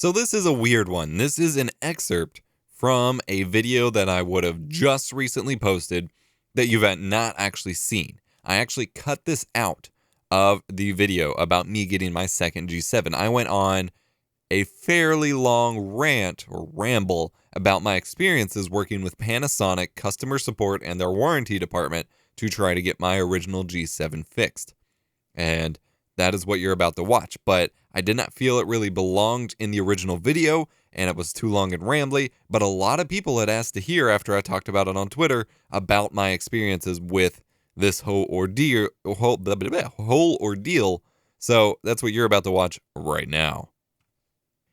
So this is a weird one. This is an excerpt from a video that I would have just recently posted that you've not actually seen. I actually cut this out of the video about me getting my second G7. I went on a fairly long rant or ramble about my experiences working with Panasonic customer support and their warranty department to try to get my original G7 fixed. And that is what you're about to watch. But I did not feel it really belonged in the original video, and it was too long and rambly. But a lot of people had asked to hear, after I talked about it on Twitter, about my experiences with this whole ordeal. So that's what you're about to watch right now.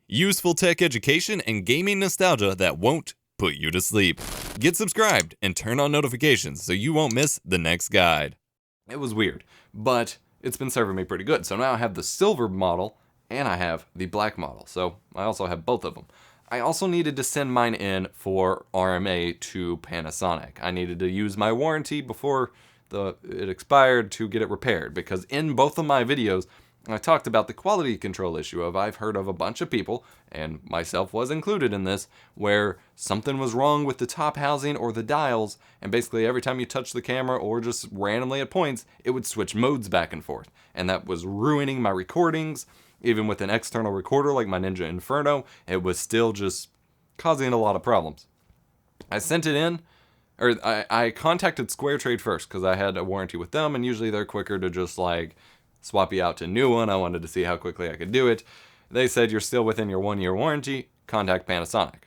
Useful tech education and gaming nostalgia that won't put you to sleep. Get subscribed and turn on notifications so you won't miss the next guide. It was weird, but it's been serving me pretty good. So now I have the silver model and I have the black model. So I also have both of them. I also needed to send mine in for RMA to Panasonic. I needed to use my warranty before it expired to get it repaired, because in both of my videos, I talked about the quality control issue of I've heard of a bunch of people, and myself was included in this, where something was wrong with the top housing or the dials, and basically every time you touch the camera or just randomly at points, it would switch modes back and forth. And that was ruining my recordings. Even with an external recorder like my Ninja Inferno, it was still just causing a lot of problems. I sent it in, or I contacted SquareTrade first because I had a warranty with them, and usually they're quicker to just like swap you out to a new one. I wanted to see how quickly I could do it. They said, you're still within your 1-year warranty, contact Panasonic.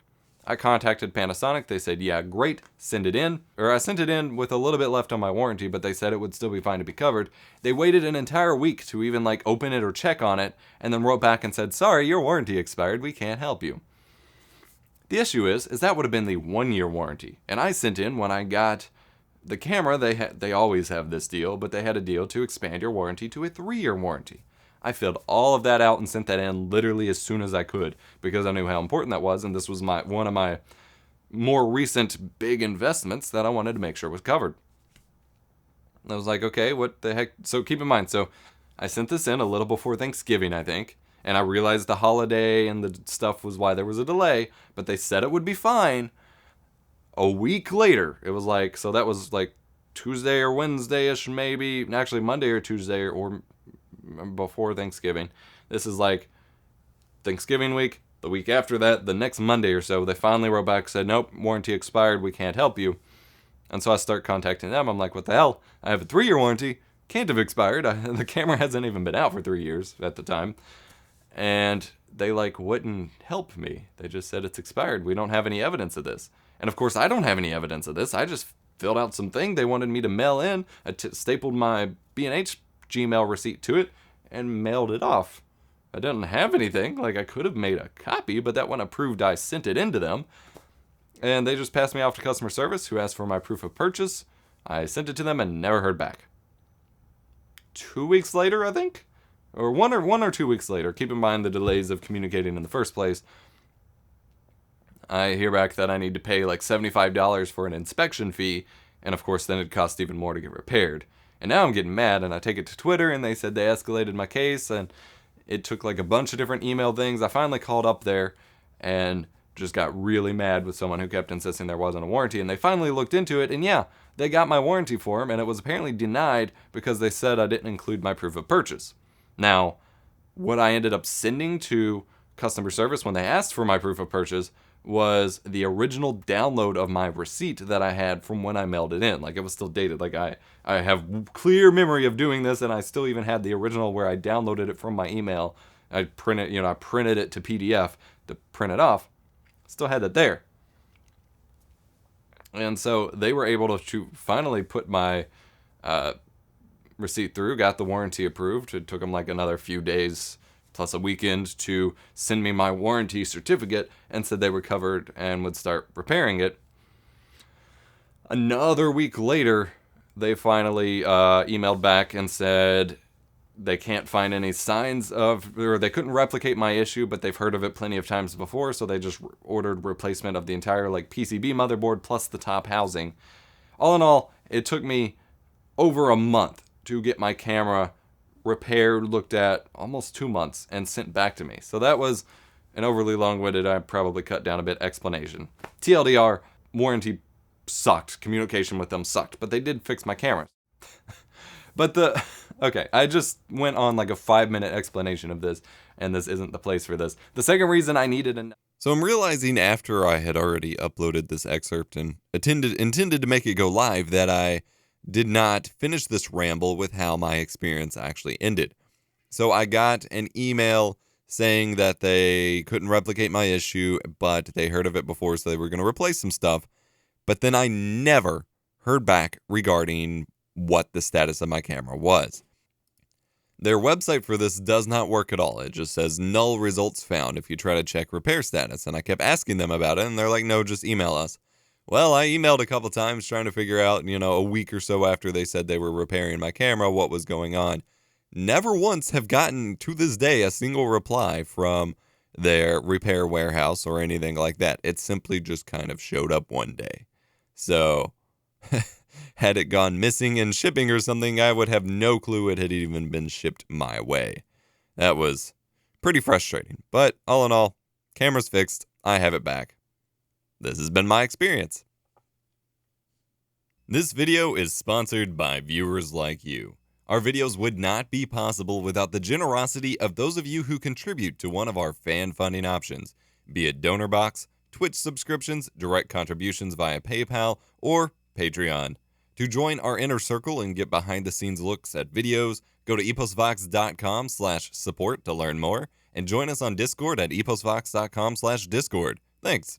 I contacted Panasonic. They said, yeah, great, send it in. Or I sent it in with a little bit left on my warranty, but they said it would still be fine to be covered. They waited an entire week to even like open it or check on it, and then wrote back and said, sorry, your warranty expired, we can't help you. The issue is that would have been the 1-year warranty. And I sent in when I got the camera, they always have this deal, but they had a deal to expand your warranty to a 3-year warranty. I filled all of that out and sent that in literally as soon as I could, because I knew how important that was, and this was one of my more recent big investments that I wanted to make sure was covered. I was like, okay, what the heck? So keep in mind, so I sent this in a little before Thanksgiving, I think, and I realized the holiday and the stuff was why there was a delay, but they said it would be fine. A week later, it was like, so that was like Tuesday or Wednesday-ish maybe, actually Monday or Tuesday or before Thanksgiving. This is like Thanksgiving week, the week after that, the next Monday or so, they finally wrote back and said, nope, warranty expired, we can't help you. And so I start contacting them. I'm like, what the hell? I have a 3-year warranty, can't have expired. The camera hasn't even been out for 3 years at the time. And they like wouldn't help me. They just said it's expired. We don't have any evidence of this. And of course, I don't have any evidence of this. I just filled out some thing they wanted me to mail in. I stapled my B&H Gmail receipt to it and mailed it off. I didn't have anything. Like, I could have made a copy, but that wouldn't have proved I sent it into them. And they just passed me off to customer service, who asked for my proof of purchase. I sent it to them and never heard back. 2 weeks later, I think? Or one or 2 weeks later, keep in mind the delays of communicating in the first place, I hear back that I need to pay like $75 for an inspection fee, and of course then it costs even more to get repaired. And now I'm getting mad, and I take it to Twitter, and they said they escalated my case, and it took like a bunch of different email things. I finally called up there and just got really mad with someone who kept insisting there wasn't a warranty, and they finally looked into it, and yeah, they got my warranty form, and it was apparently denied because they said I didn't include my proof of purchase. Now, what I ended up sending to customer service when they asked for my proof of purchase was the original download of my receipt that I had from when I mailed it in. Like, it was still dated. Like, I have clear memory of doing this, and I still even had the original where I downloaded it from my email. I printed it to PDF to print it off. Still had that there. And so they were able to finally put my receipt through, got the warranty approved. It took them like another few days plus a weekend to send me my warranty certificate, and said they were covered and would start repairing it. Another week later, they finally emailed back and said they can't find any signs of, or they couldn't replicate my issue, but they've heard of it plenty of times before, so they just ordered replacement of the entire like PCB motherboard plus the top housing. All in all, it took me over a month to get my camera repaired, looked at, almost 2 months, and sent back to me. So that was and overly long-winded, I probably cut down a bit explanation. TLDR, warranty sucked. Communication with them sucked, but they did fix my cameras. Okay, I just went on like a 5-minute explanation of this, and this isn't the place for this. The second reason I needed So I'm realizing after I had already uploaded this excerpt and intended to make it go live that I did not finish this ramble with how my experience actually ended. So I got an email saying that they couldn't replicate my issue, but they heard of it before, so they were going to replace some stuff. But then I never heard back regarding what the status of my camera was. Their website for this does not work at all. It just says null results found if you try to check repair status. And I kept asking them about it, and they're like, no, just email us. Well, I emailed a couple times trying to figure out, a week or so after they said they were repairing my camera, what was going on. Never once have gotten, to this day, a single reply from their repair warehouse or anything like that. It simply just kind of showed up one day. So, had it gone missing in shipping or something, I would have no clue it had even been shipped my way. That was pretty frustrating. But all in all, camera's fixed. I have it back. This has been my experience. This video is sponsored by viewers like you. Our videos would not be possible without the generosity of those of you who contribute to one of our fan funding options, be it donor box, Twitch subscriptions, direct contributions via PayPal, or Patreon. To join our inner circle and get behind-the-scenes looks at videos, go to eposvox.com/support to learn more, and join us on Discord at eposvox.com/discord. Thanks.